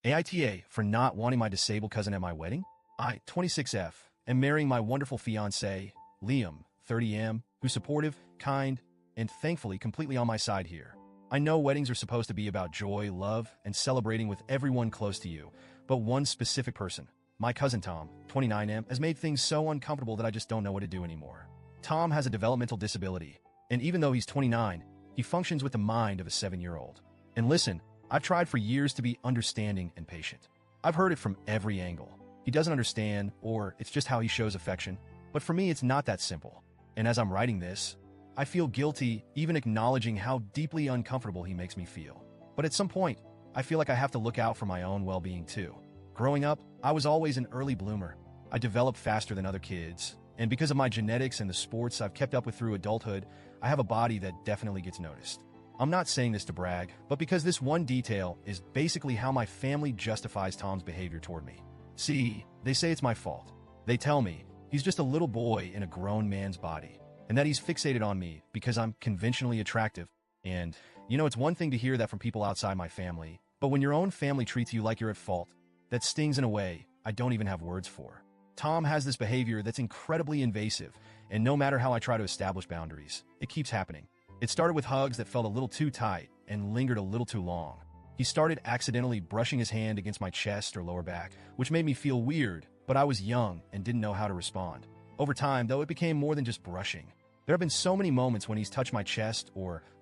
AITA for not wanting my disabled cousin at my wedding? I, 26F, am marrying my wonderful fiancé, Liam, 30M, who's supportive, kind, and thankfully completely on my side here. I know weddings are supposed to be about joy, love, and celebrating with everyone close to you, but one specific person, my cousin Tom, 29M, has made things so uncomfortable that I just don't know what to do anymore. Tom has a developmental disability, and even though he's 29, he functions with the mind of a 7-year-old. And listen, I've tried for years to be understanding and patient. I've heard it from every angle. He doesn't understand, or it's just how he shows affection. But for me, it's not that simple. And as I'm writing this, I feel guilty even acknowledging how deeply uncomfortable he makes me feel. But at some point, I feel like I have to look out for my own well-being too. Growing up, I was always an early bloomer. I developed faster than other kids. And because of my genetics and the sports I've kept up with through adulthood, I have a body that definitely gets noticed. I'm not saying this to brag, but because this one detail is basically how my family justifies Tom's behavior toward me. See, they say it's my fault. They tell me he's just a little boy in a grown man's body, and that he's fixated on me because I'm conventionally attractive. And, it's one thing to hear that from people outside my family, but when your own family treats you like you're at fault, that stings in a way I don't even have words for. Tom has this behavior that's incredibly invasive, and no matter how I try to establish boundaries, it keeps happening. It started with hugs that felt a little too tight and lingered a little too long. He started accidentally brushing his hand against my chest or lower back, which made me feel weird, but I was young and didn't know how to respond. Over time, though, it became more than just brushing. There have been so many moments when he's touched my chest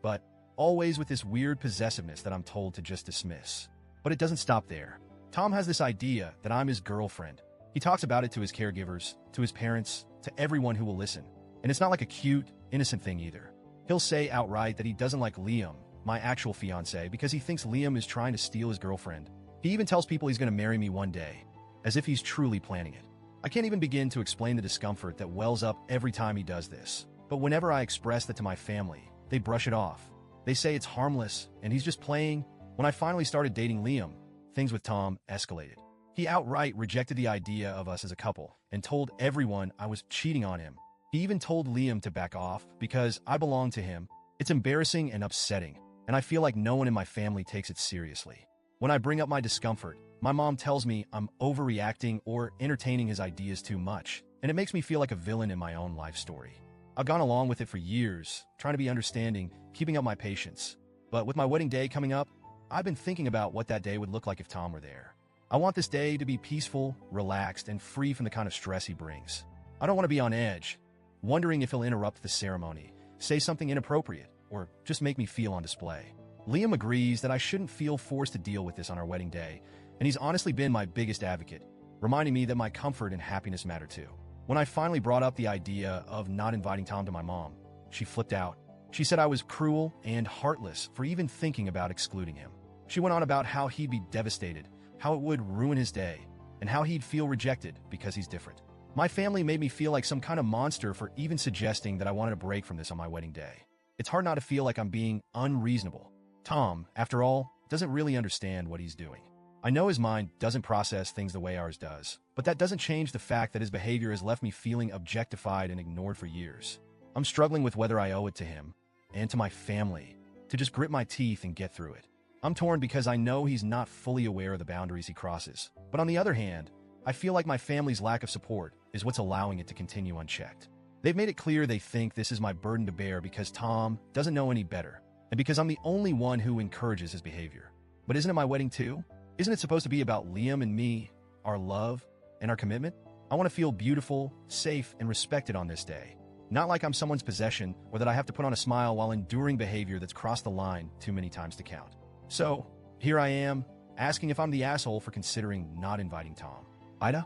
but always with this weird possessiveness that I'm told to just dismiss. But it doesn't stop there. Tom has this idea that I'm his girlfriend. He talks about it to his caregivers, to his parents, to everyone who will listen. And it's not like a cute, innocent thing either. He'll say outright that he doesn't like Liam, my actual fiancé, because he thinks Liam is trying to steal his girlfriend. He even tells people he's going to marry me one day, as if he's truly planning it. I can't even begin to explain the discomfort that wells up every time he does this. But whenever I express that to my family, they brush it off. They say it's harmless, and he's just playing. When I finally started dating Liam, things with Tom escalated. He outright rejected the idea of us as a couple and told everyone I was cheating on him. He even told Liam to back off because I belong to him. It's embarrassing and upsetting, and I feel like no one in my family takes it seriously. When I bring up my discomfort, my mom tells me I'm overreacting or entertaining his ideas too much, and it makes me feel like a villain in my own life story. I've gone along with it for years, trying to be understanding, keeping up my patience. But with my wedding day coming up, I've been thinking about what that day would look like if Tom were there. I want this day to be peaceful, relaxed, and free from the kind of stress he brings. I don't want to be on edge, wondering if he'll interrupt the ceremony, say something inappropriate, or just make me feel on display. Liam agrees that I shouldn't feel forced to deal with this on our wedding day, and he's honestly been my biggest advocate, reminding me that my comfort and happiness matter too. When I finally brought up the idea of not inviting Tom to my mom, she flipped out. She said I was cruel and heartless for even thinking about excluding him. She went on about how he'd be devastated, how it would ruin his day, and how he'd feel rejected because he's different. My family made me feel like some kind of monster for even suggesting that I wanted a break from this on my wedding day. It's hard not to feel like I'm being unreasonable. Tom, after all, doesn't really understand what he's doing. I know his mind doesn't process things the way ours does, but that doesn't change the fact that his behavior has left me feeling objectified and ignored for years. I'm struggling with whether I owe it to him, and to my family, to just grit my teeth and get through it. I'm torn because I know he's not fully aware of the boundaries he crosses. But on the other hand, I feel like my family's lack of support is what's allowing it to continue unchecked. They've made it clear they think this is my burden to bear because Tom doesn't know any better, and because I'm the only one who encourages his behavior. But isn't it my wedding too? Isn't it supposed to be about Liam and me, our love, and our commitment? I want to feel beautiful, safe, and respected on this day. Not like I'm someone's possession or that I have to put on a smile while enduring behavior that's crossed the line too many times to count. So, here I am, asking if I'm the asshole for considering not inviting Tom. AITA?